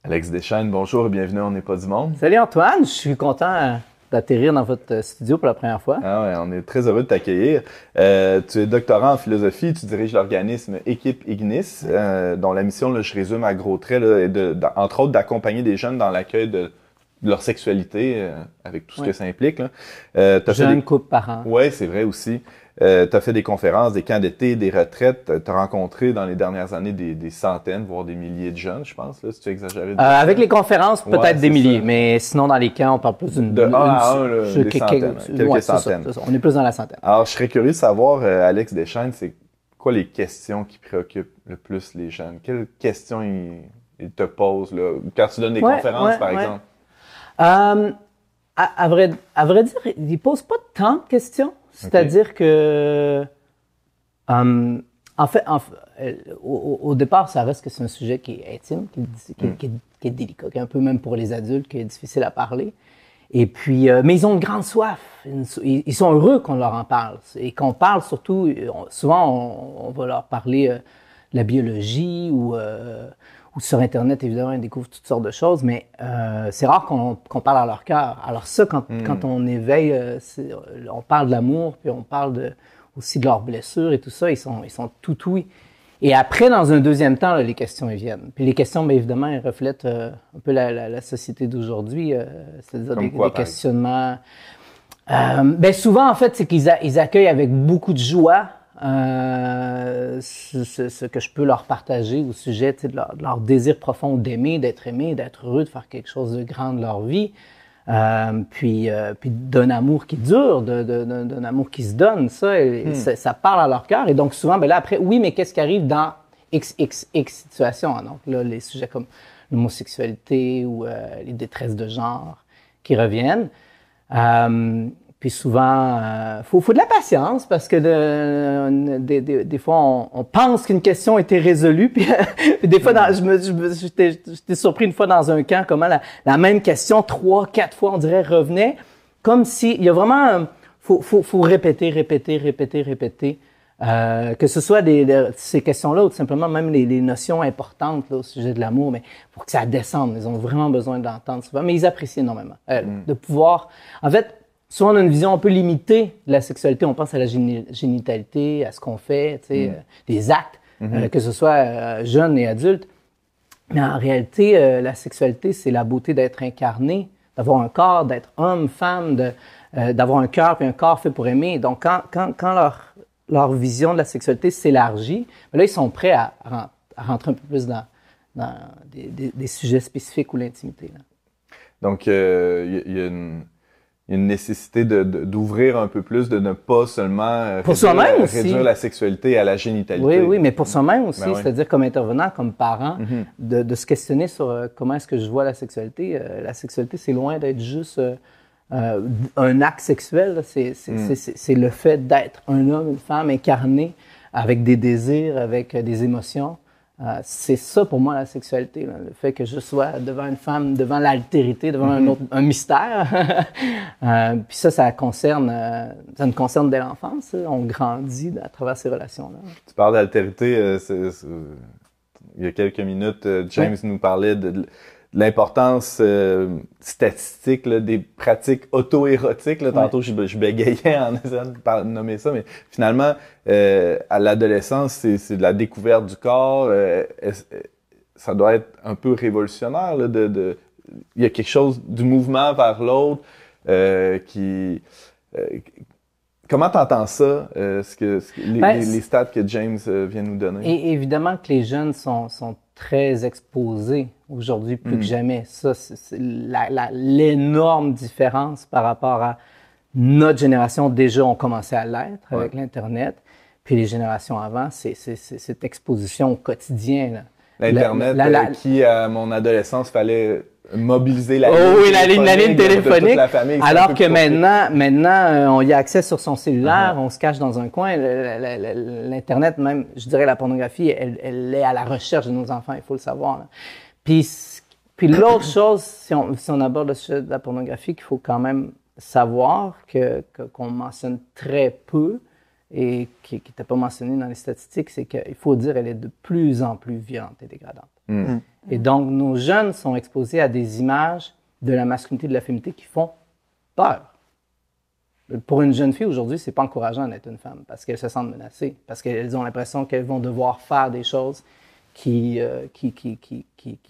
Alex Deschênes, bonjour et bienvenue On n'est pas du monde. Salut Antoine, je suis content d'atterrir dans votre studio pour la première fois. Ah ouais, on est très heureux de t'accueillir. Tu es doctorant en philosophie, tu diriges l'organisme Équipe Ignis, dont la mission, là, je résume à gros traits, là, est entre autres d'accompagner des jeunes dans l'accueil de leur sexualité, avec tout ce que ça implique. Jeunes, couples, parents. Oui, c'est vrai aussi. Tu as fait des conférences, des camps d'été, des retraites. Tu as rencontré dans les dernières années des centaines, voire des milliers de jeunes, je pense, là, si tu exagères. Avec les conférences, peut-être des milliers, mais sinon dans les camps, on parle plus d'une... De 1 à 1, là, des centaines, quelques centaines. C'est ça. On est plus dans la centaine. Alors, je serais curieux de savoir, Alex Deschênes, c'est quoi les questions qui préoccupent le plus les jeunes? Quelles questions ils te posent là, quand tu donnes des conférences, par exemple? À vrai dire, ils ne posent pas tant de questions. C'est-à-dire que, en fait, au départ, ça reste que c'est un sujet qui est intime, qui est délicat, qui est un peu même pour les adultes, qui est difficile à parler. Et puis, mais ils ont une grande soif. Ils sont heureux qu'on leur en parle. Et qu'on parle surtout, souvent, on va leur parler de la biologie ou sur Internet, évidemment, ils découvrent toutes sortes de choses, mais c'est rare qu'on parle à leur cœur. Alors ça, quand on éveille, on parle de l'amour, puis on parle aussi de leurs blessures et tout ça, ils sont tout oui. Et après, dans un deuxième temps, là, les questions, elles viennent. Puis les questions, bien évidemment, elles reflètent un peu la société d'aujourd'hui, c'est-à-dire des questionnements. Ben souvent, en fait, c'est qu'ils accueillent avec beaucoup de joie ce que je peux leur partager au sujet de leur désir profond d'aimer, d'être aimé, d'être heureux, de faire quelque chose de grand de leur vie, puis d'un amour qui dure, d'un amour qui se donne, ça parle à leur cœur. Et donc souvent, ben là après, oui, mais qu'est-ce qui arrive dans X situations? Donc là, les sujets comme l'homosexualité ou les détresses de genre qui reviennent. Puis souvent, faut de la patience parce que des fois, on pense qu'une question a été résolue. Puis des fois, j'étais surpris une fois dans un camp comment la même question 3-4 fois, on dirait, revenait. Comme si, il y a vraiment, faut répéter. Que ce soit ces questions-là ou tout simplement même les notions importantes là, au sujet de l'amour, mais pour que ça descende, ils ont vraiment besoin d'entendre souvent. Mais ils apprécient énormément de pouvoir, en fait, souvent, on a une vision un peu limitée de la sexualité. On pense à la génitalité, à ce qu'on fait, tu sais, des actes, que ce soit jeunes et adultes. Mais en réalité, la sexualité, c'est la beauté d'être incarné, d'avoir un corps, d'être homme, femme, d'avoir un cœur puis un corps fait pour aimer. Donc, quand leur vision de la sexualité s'élargit, là, ils sont prêts à rentrer un peu plus dans des sujets spécifiques ou l'intimité. Là. Donc, il y a une nécessité d'ouvrir un peu plus, de ne pas seulement réduire la sexualité à la génitalité. Oui, mais pour soi-même aussi, c'est-à-dire comme intervenant, comme parent, de se questionner sur comment est-ce que je vois la sexualité. La sexualité, c'est loin d'être juste un acte sexuel. C'est le fait d'être un homme, une femme incarné avec des désirs, avec des émotions. C'est ça pour moi la sexualité, là. Le fait que je sois devant une femme, devant l'altérité, devant un mystère. Puis ça nous concerne dès l'enfance. On grandit à travers ces relations-là. Tu parles d'altérité, il y a quelques minutes, James nous parlait de l'importance statistique là, des pratiques auto-érotiques. Là. Tantôt, je bégayais en essayant de nommer ça, mais finalement, à l'adolescence, c'est de la découverte du corps. Ça doit être un peu révolutionnaire. Là, il y a quelque chose du mouvement vers l'autre qui... Comment t'entends ça, les stats que James vient nous donner? Et évidemment que les jeunes sont très exposés aujourd'hui plus que jamais. Ça, c'est l'énorme différence par rapport à notre génération. Déjà, on commençait à l'être avec l'Internet. Puis les générations avant, c'est cette exposition au quotidien. L'Internet qui, à mon adolescence, fallait mobiliser la ligne téléphonique. La famille, alors que maintenant, on y a accès sur son cellulaire, on se cache dans un coin. L'Internet, même, je dirais la pornographie, elle est à la recherche de nos enfants, il faut le savoir. Là. Puis l'autre chose, si on aborde le sujet de la pornographie, qu'il faut quand même savoir qu'on mentionne très peu et qui n'était pas mentionné dans les statistiques, c'est qu'il faut dire qu'elle est de plus en plus violente et dégradante. Et donc, nos jeunes sont exposés à des images de la masculinité et de la féminité qui font peur. Pour une jeune fille, aujourd'hui, c'est pas encourageant d'être une femme parce qu'elles se sentent menacées, parce qu'elles ont l'impression qu'elles vont devoir faire des choses qui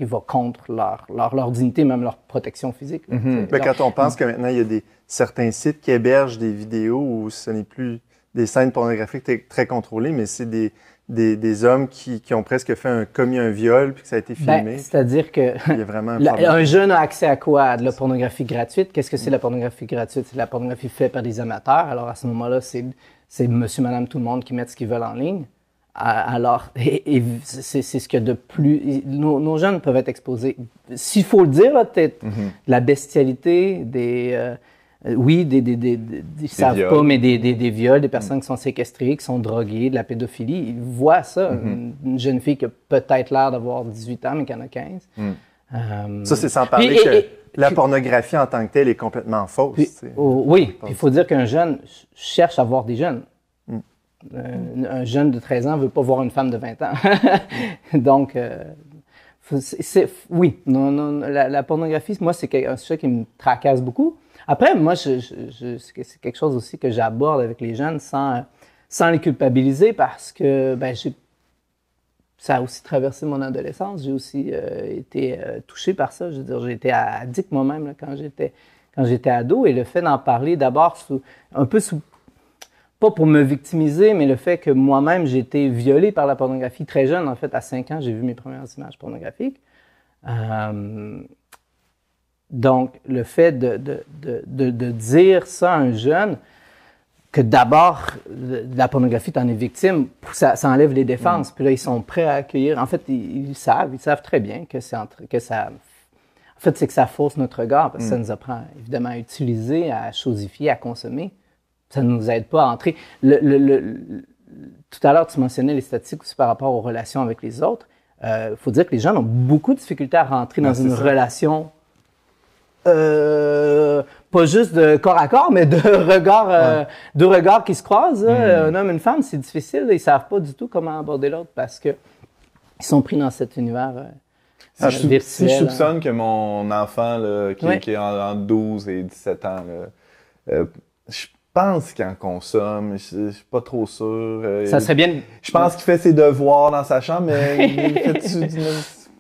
vont contre leur dignité, même leur protection physique. Quand on pense que maintenant, il y a certains sites qui hébergent des vidéos où ce n'est plus des scènes pornographiques très contrôlées, mais c'est des hommes qui ont presque commis un viol puis que ça a été filmé. C'est-à-dire que il y a vraiment un jeune a accès à quoi? À de la pornographie gratuite. Qu'est-ce que c'est la pornographie gratuite? C'est de la pornographie faite par des amateurs. Alors à ce moment-là, c'est monsieur, madame, tout le monde qui mettent ce qu'ils veulent en ligne. Alors, et c'est ce qu'il y a de plus... Nos jeunes peuvent être exposés, s'il faut le dire, là, peut-être, la bestialité, ils savent pas, mais des viols, des personnes qui sont séquestrées, qui sont droguées, de la pédophilie. Ils voient ça. Une jeune fille qui a peut-être l'air d'avoir 18 ans, mais qui en a 15. Ça, c'est sans parler que la pornographie en tant que telle est complètement fausse. Oui, il faut dire qu'un jeune cherche à voir des jeunes. Un jeune de 13 ans ne veut pas voir une femme de 20 ans. Donc, la pornographie, moi, c'est un sujet qui me tracasse beaucoup. Après, moi, c'est quelque chose aussi que j'aborde avec les jeunes sans les culpabiliser parce que ça a aussi traversé mon adolescence. J'ai aussi été touché par ça. Je veux dire, j'ai été addict moi-même là, quand j'étais ado. Et le fait d'en parler d'abord pas pour me victimiser, mais le fait que moi-même, j'ai été violé par la pornographie très jeune. En fait, à 5 ans, j'ai vu mes premières images pornographiques. Donc, le fait de dire ça à un jeune, que d'abord, la pornographie, t'en es victime, ça enlève les défenses. Puis là, ils sont prêts à accueillir. En fait, ils savent très bien que ça... En fait, c'est que ça fausse notre regard, parce que ça nous apprend, évidemment, à utiliser, à chosifier, à consommer. Ça ne nous aide pas à entrer. Tout à l'heure, tu mentionnais les statistiques aussi par rapport aux relations avec les autres. Faut dire que les gens ont beaucoup de difficultés à rentrer dans une relation, pas juste de corps à corps, mais de regards qui se croisent. Un homme et une femme, c'est difficile. Ils savent pas du tout comment aborder l'autre parce que ils sont pris dans cet univers virtuel. Si je soupçonne que mon enfant, là, qui est en 12 et 17 ans, je pense qu'il en consomme, je suis pas trop sûr. Ça serait bien. Je pense qu'il fait ses devoirs dans sa chambre, mais il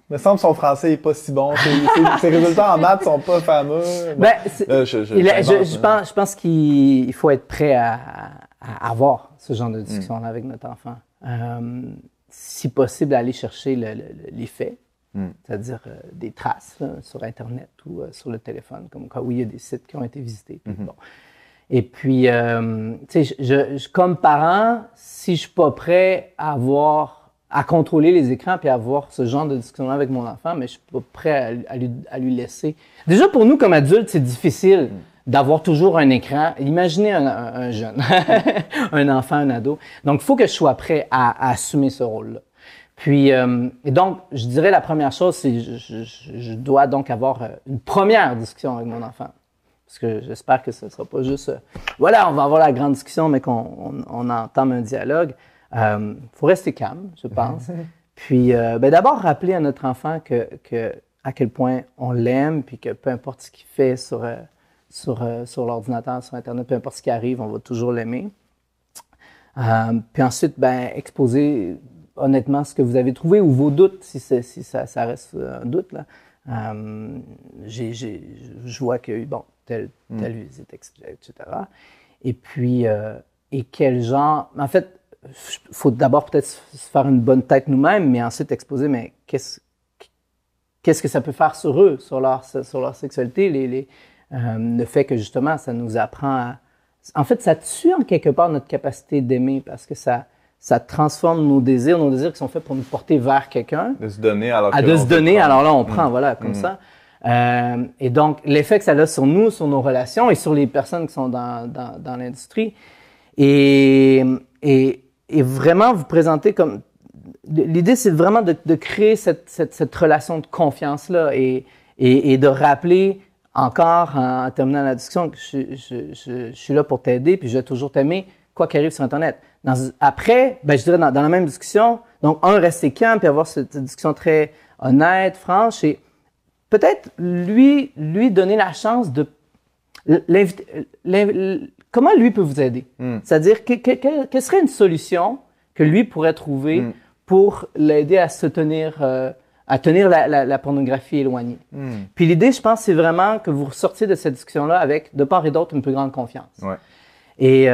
me semble que son français est pas si bon. Ses résultats en maths sont pas fameux. Je pense qu'il faut être prêt à avoir ce genre de discussion-là avec notre enfant. Si possible, aller chercher les faits, c'est-à-dire des traces là, sur Internet ou sur le téléphone, comme quoi, oui, il y a des sites qui ont été visités. Puis, bon. Et puis, tu sais, comme parent, si je suis pas prêt à contrôler les écrans puis à avoir ce genre de discussion avec mon enfant, mais je suis pas prêt à lui laisser. Déjà, pour nous, comme adultes, c'est difficile d'avoir toujours un écran. Imaginez un jeune, un enfant, un ado. Donc, il faut que je sois prêt à assumer ce rôle-là. Puis, et donc, je dirais la première chose, c'est je dois donc avoir une première discussion avec mon enfant. Parce que j'espère que ce ne sera pas juste, voilà, on va avoir la grande discussion, mais qu'on entame un dialogue. Faut rester calme, je pense. Puis, d'abord, rappeler à notre enfant à quel point on l'aime, puis que peu importe ce qu'il fait sur l'ordinateur, sur Internet, peu importe ce qui arrive, on va toujours l'aimer. Puis ensuite, exposer honnêtement ce que vous avez trouvé ou vos doutes, si ça reste un doute, là. Je vois qu'il y a eu, telle visite, etc. Et puis, et quel genre... En fait, il faut d'abord peut-être se faire une bonne tête nous-mêmes, mais ensuite exposer, mais qu'est-ce que ça peut faire sur eux, sur leur sexualité, le fait que justement, ça nous apprend à... En fait, ça tue en quelque part notre capacité d'aimer parce que ça transforme nos désirs qui sont faits pour nous porter vers quelqu'un. De se donner alors là, on prend, voilà, comme ça. Et donc, l'effet que ça a sur nous, sur nos relations et sur les personnes qui sont dans l'industrie. Et vraiment vous présenter comme... L'idée, c'est vraiment de créer cette relation de confiance-là et de rappeler encore, en terminant la discussion, que je suis là pour t'aider puis je vais toujours t'aimer, quoi qu'arrive sur Internet. Après, je dirais dans la même discussion, donc rester calme puis avoir cette discussion très honnête, franche, et peut-être lui donner la chance de comment lui peut vous aider? C'est-à-dire, quelle serait une solution que lui pourrait trouver pour l'aider à se tenir, à tenir la pornographie éloignée? Puis l'idée, je pense, c'est vraiment que vous ressortiez de cette discussion-là avec, de part et d'autre, une plus grande confiance. Ouais. Et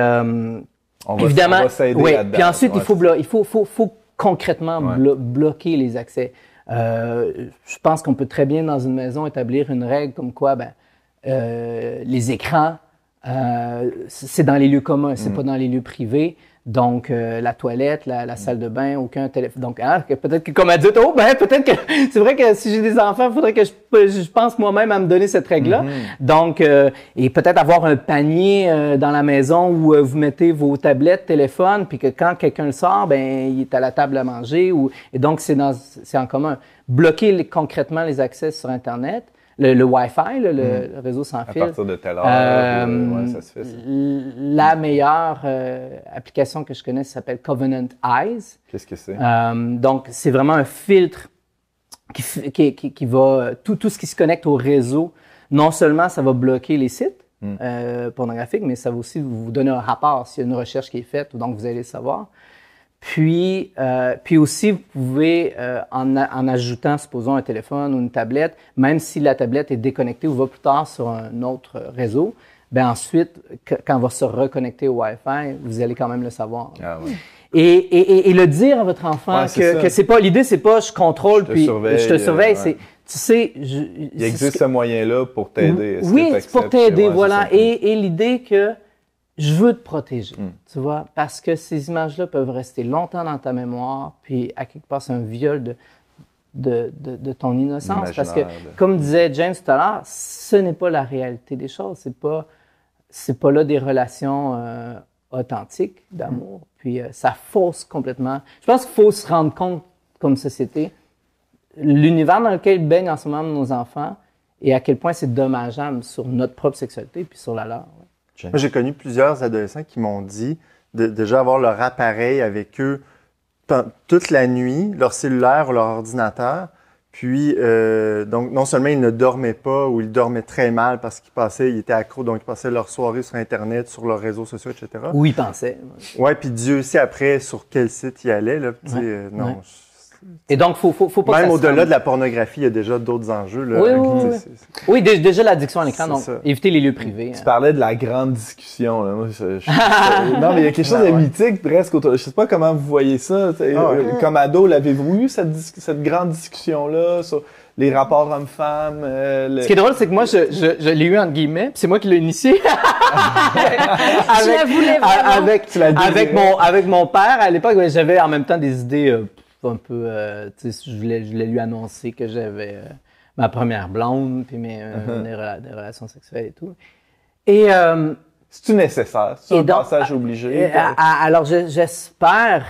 évidemment, on va s'aider là-dedans. Puis ensuite, il faut concrètement bloquer les accès. Je pense qu'on peut très bien, dans une maison, établir une règle comme quoi, les écrans, c'est dans les lieux communs, c'est pas dans les lieux privés. Donc, la toilette, la salle de bain, aucun téléphone. Donc, peut-être que, comme adulte, peut-être que c'est vrai que si j'ai des enfants, il faudrait que je pense moi-même à me donner cette règle-là. Donc, et peut-être avoir un panier dans la maison où vous mettez vos tablettes, téléphones, puis que quand quelqu'un le sort, il est à la table à manger. Et donc, c'est en commun. Bloquer concrètement les accès sur Internet. Le Wi-Fi, le réseau sans fil. À partir de telle heure, ça se fait. Ça. La meilleure application que je connais s'appelle Covenant Eyes. Qu'est-ce que c'est? Donc, c'est vraiment un filtre qui va... Tout ce qui se connecte au réseau, non seulement ça va bloquer les sites pornographiques, mais ça va aussi vous donner un rapport s'il y a une recherche qui est faite, donc vous allez le savoir. Puis aussi, vous pouvez, en ajoutant, supposons, un téléphone ou une tablette, même si la tablette est déconnectée ou va plus tard sur un autre réseau, ensuite, quand on va se reconnecter au Wi-Fi, vous allez quand même le savoir. Ah ouais. Et le dire à votre enfant que c'est pas, l'idée, c'est pas je contrôle puis je te surveille, c'est, tu sais... Il existe ce moyen-là pour t'aider. Oui, c'est pour t'aider, voilà. Et l'idée que je veux te protéger, tu vois, parce que ces images-là peuvent rester longtemps dans ta mémoire, puis à quelque part, c'est un viol de ton innocence. Parce que, comme disait James tout à l'heure, ce n'est pas la réalité des choses. C'est pas là des relations authentiques d'amour. Puis ça fausse complètement. Je pense qu'il faut se rendre compte, comme société, l'univers dans lequel baignent en ce moment nos enfants et à quel point c'est dommageable sur notre propre sexualité puis sur la leur. Moi, j'ai connu plusieurs adolescents qui m'ont dit de déjà avoir leur appareil avec eux toute la nuit, leur cellulaire ou leur ordinateur. Puis, donc, non seulement ils ne dormaient pas ou ils dormaient très mal parce qu'ils étaient accros, donc ils passaient leur soirée sur Internet, sur leurs réseaux sociaux, etc. Où ils pensaient. Ouais, puis Dieu sait après sur quel site ils allaient. Là, non. Ouais. Et donc, faut pas même au-delà de la pornographie, il y a déjà d'autres enjeux. Là, oui, déjà l'addiction à l'écran, donc éviter les lieux privés. Tu parlais de la grande discussion. Là. Moi, non, mais il y a quelque chose de mythique presque. Je sais pas comment vous voyez ça. Comme ado, l'avez-vous eu cette grande discussion-là sur les rapports hommes-femmes? Ce qui est drôle, c'est que moi, je l'ai eu entre guillemets, puis c'est moi qui l'ai initié. avec mon père, à l'époque, j'avais en même temps des idées... un peu, je voulais lui annoncer que j'avais ma première blonde, puis des relations sexuelles et tout. Et c'est-tu nécessaire? C'est un passage obligé? Alors, j'espère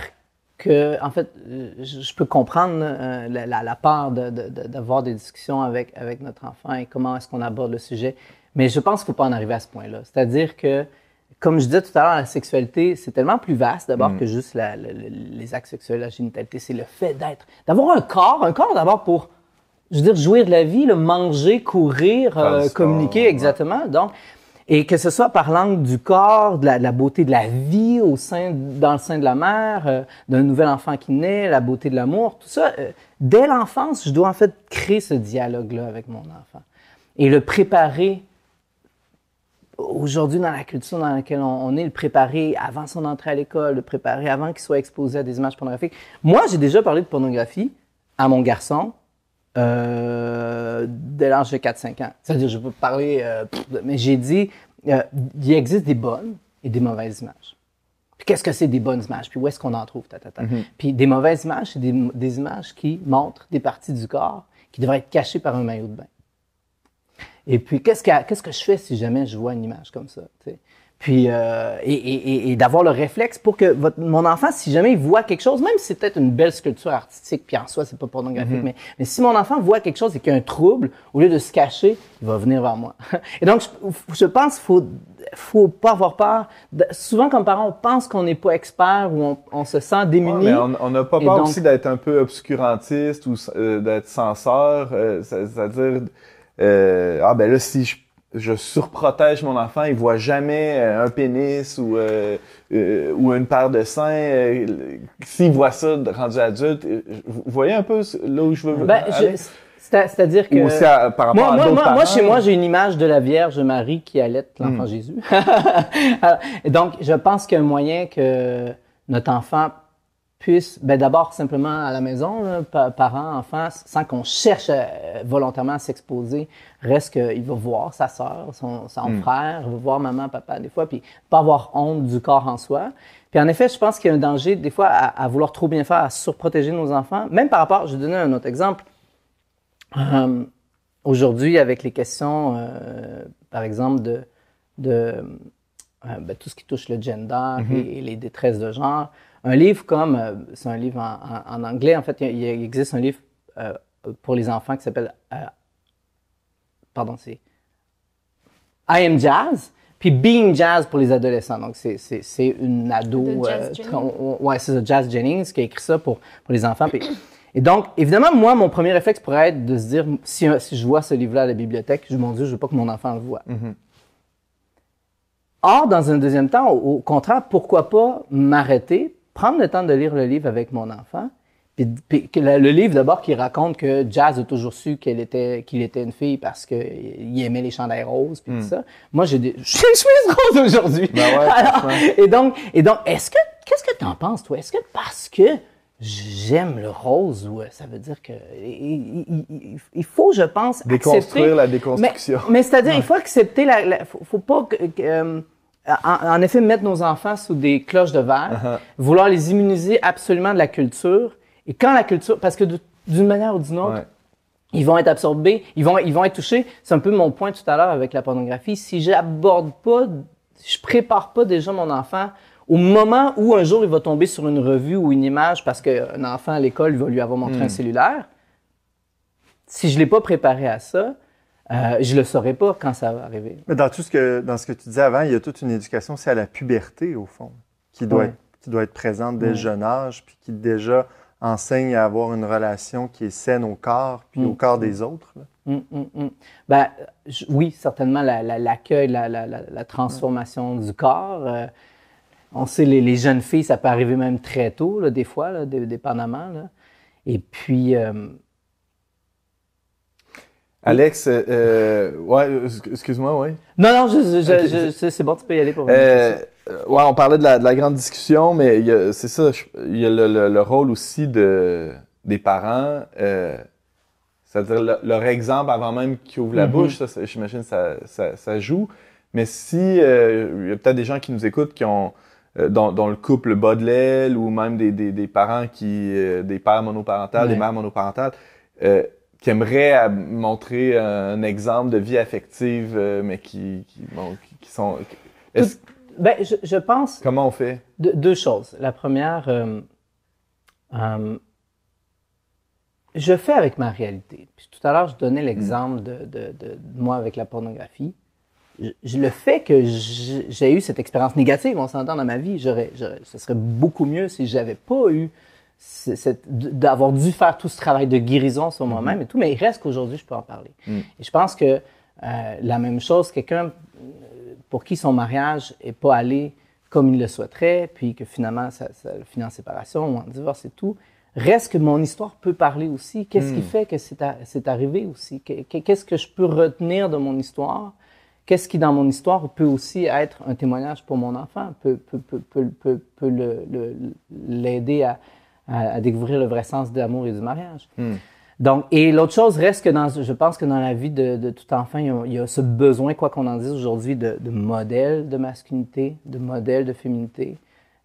que, en fait, je peux comprendre la peur d'avoir des discussions avec notre enfant et comment est-ce qu'on aborde le sujet, mais je pense qu'il ne faut pas en arriver à ce point-là. C'est-à-dire que, comme je disais tout à l'heure, la sexualité, c'est tellement plus vaste d'abord que juste les actes sexuels, la génitalité. C'est le fait d'avoir un corps d'abord pour, je veux dire, jouir de la vie, manger, courir, communiquer, exactement. Donc, et que ce soit par l'angle du corps, de la beauté de la vie dans le sein de la mère, d'un nouvel enfant qui naît, la beauté de l'amour, tout ça. Dès l'enfance, je dois en fait créer ce dialogue-là avec mon enfant et le préparer. Aujourd'hui, dans la culture dans laquelle on est, le préparer avant son entrée à l'école, le préparer avant qu'il soit exposé à des images pornographiques. Moi, j'ai déjà parlé de pornographie à mon garçon dès l'âge de 4-5 ans. C'est-à-dire, je peux parler, mais j'ai dit, il existe des bonnes et des mauvaises images. Puis qu'est-ce que c'est des bonnes images? Puis où est-ce qu'on en trouve? Puis des mauvaises images, c'est des images qui montrent des parties du corps qui devraient être cachées par un maillot de bain. Et puis, qu'est-ce que je fais si jamais je vois une image comme ça, tu sais? Puis, et d'avoir le réflexe pour que mon enfant, si jamais il voit quelque chose, même si c'est peut-être une belle sculpture artistique, puis en soi, c'est pas pornographique, mais si mon enfant voit quelque chose et qu'il y a un trouble, au lieu de se cacher, il va venir vers moi. Et donc, je pense qu'il faut pas avoir peur. Souvent, comme parents, on pense qu'on n'est pas expert ou on se sent démuni. Ouais, mais on n'a pas peur aussi d'être un peu obscurantiste ou d'être censeur. C'est-à-dire, ben là, si je surprotège mon enfant, il voit jamais un pénis ou une paire de seins. S'il voit ça rendu adulte, vous voyez un peu là où je veux aller? C'est-à-dire que... Ou aussi par rapport à d'autres parents. Moi, chez moi, j'ai une image de la Vierge Marie qui allait l'enfant Jésus. Et donc, je pense qu'il y a un moyen que notre enfant puisse, d'abord simplement à la maison, là, parents, enfants, sans qu'on cherche volontairement à s'exposer, reste qu'il va voir sa sœur, son frère, il va voir maman, papa des fois, puis pas avoir honte du corps en soi. Puis en effet, je pense qu'il y a un danger des fois à vouloir trop bien faire, à surprotéger nos enfants, même par rapport, je vais donner un autre exemple. Aujourd'hui, avec les questions, par exemple, de tout ce qui touche le gender et les détresses de genre, un livre comme, c'est un livre en anglais, en fait, il existe un livre pour les enfants qui s'appelle, c'est I Am Jazz, puis Being Jazz pour les adolescents. Donc, c'est une ado, c'est ça, Jazz Jennings qui a écrit ça pour les enfants. Et donc, évidemment, moi, mon premier réflexe pourrait être de se dire, si je vois ce livre-là à la bibliothèque, mon Dieu, je veux pas que mon enfant le voie. Or, dans un deuxième temps, au contraire, pourquoi pas m'arrêter, prendre le temps de lire le livre avec mon enfant, puis le livre d'abord qui raconte que Jazz a toujours su qu'il était une fille parce qu'il aimait les chandails roses, puis tout ça. Moi, j'ai une chemise rose aujourd'hui. Ben ouais, alors, et donc, qu'est-ce que t'en penses, toi? Est-ce que parce que j'aime le rose, ou ça veut dire que il faut, je pense, déconstruire la déconstruction. Mais c'est-à-dire, il faut accepter faut pas en effet mettre nos enfants sous des cloches de verre, vouloir les immuniser absolument de la culture. Et quand la culture, parce que d'une manière ou d'une autre, ils vont être absorbés, ils vont être touchés. C'est un peu mon point tout à l'heure avec la pornographie. Si je prépare pas déjà mon enfant au moment où un jour il va tomber sur une revue ou une image parce qu'un enfant à l'école il va lui avoir montré un cellulaire, si je l'ai pas préparé à ça, je le saurai pas quand ça va arriver. Mais dans ce que tu disais avant, il y a toute une éducation, c'est à la puberté au fond, qui doit être présente dès le jeune âge, puis qui déjà enseigne à avoir une relation qui est saine au corps, puis au corps des autres. Oui, certainement l'accueil, la transformation du corps. On sait, les jeunes filles, ça peut arriver même très tôt, là, des fois, là, dépendamment. Là. Et puis... Alex, excuse-moi, oui. Non, c'est bon, tu peux y aller pour on parlait de la grande discussion, mais c'est ça, il y a le rôle aussi des parents, c'est-à-dire leur exemple avant même qu'ils ouvrent la bouche, ça, j'imagine ça joue. Mais si il y a peut-être des gens qui nous écoutent qui ont dont le couple bat de l'aile ou même des parents des pères monoparentales, des mères monoparentales, qui aimeraient montrer un exemple de vie affective, mais qui sont... je pense... Comment on fait? Deux choses. La première, je fais avec ma réalité. Puis tout à l'heure, je donnais l'exemple de moi avec la pornographie. Le fait que j'ai eu cette expérience négative, on s'entend dans ma vie, ce serait beaucoup mieux si j'avais pas eu d'avoir dû faire tout ce travail de guérison sur moi-même et tout, mais il reste qu'aujourd'hui, je peux en parler. Et je pense que la même chose, quelqu'un pour qui son mariage n'est pas allé comme il le souhaiterait, puis que finalement, ça le finit en séparation ou en divorce et tout, reste que mon histoire peut parler aussi. Qu'est-ce qui fait que c'est arrivé aussi? Qu'est-ce que je peux retenir de mon histoire? Qu'est-ce qui, dans mon histoire, peut aussi être un témoignage pour mon enfant, peut l'aider à découvrir le vrai sens de l'amour et du mariage. Donc, et l'autre chose reste que je pense que dans la vie de tout enfant, il y a ce besoin, quoi qu'on en dise aujourd'hui, de modèles de masculinité, de modèles de féminité.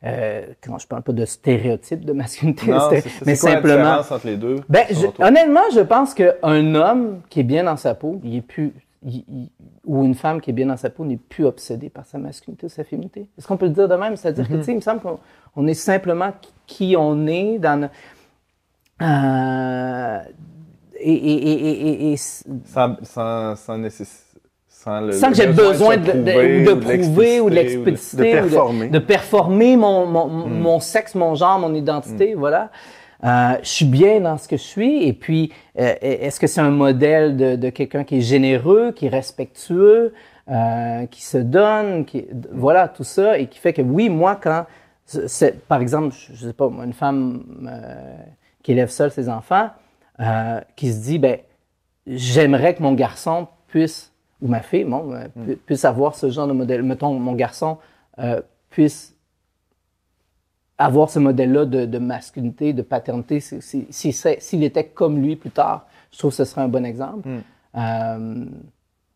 Quand je parle pas de stéréotypes de masculinité, non, mais c'est quoi simplement. La différence entre les deux? Honnêtement, je pense qu'un homme qui est bien dans sa peau, il est plus, ou une femme qui est bien dans sa peau n'est plus obsédée par sa masculinité ou sa féminité. Est-ce qu'on peut le dire de même? C'est-à-dire que, tu sais, il me semble qu'on est simplement qui on est dans Sans que j'ai besoin de prouver ou de l'expliciter, de performer mon sexe, mon genre, mon identité, voilà. Je suis bien dans ce que je suis. Et puis, est-ce que c'est un modèle de quelqu'un qui est généreux, qui est respectueux, qui se donne, voilà, tout ça, et qui fait que oui, moi, quand, par exemple, je sais pas, une femme qui élève seule ses enfants, qui se dit, ben, j'aimerais que mon garçon puisse, ou ma fille, puisse avoir ce genre de modèle. Mettons, mon garçon puisse avoir ce modèle-là de masculinité, de paternité, s'il était comme lui plus tard. Je trouve que ce serait un bon exemple.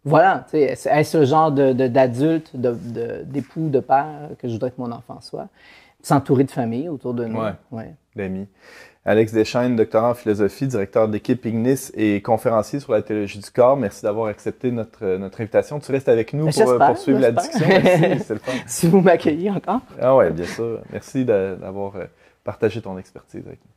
Voilà, tu sais, est-ce le genre d'adulte, d'époux, de père que je voudrais que mon enfant soit? S'entourer de famille autour de nous. Ouais. D'amis. Alex Deschênes, doctorant en philosophie, directeur de l'équipe Ignis et conférencier sur la théologie du corps. Merci d'avoir accepté notre invitation. Tu restes avec nous pour poursuivre la discussion. Merci, c'est le fun. Si vous m'accueillez encore. Ah ouais, bien sûr. Merci d'avoir partagé ton expertise avec nous.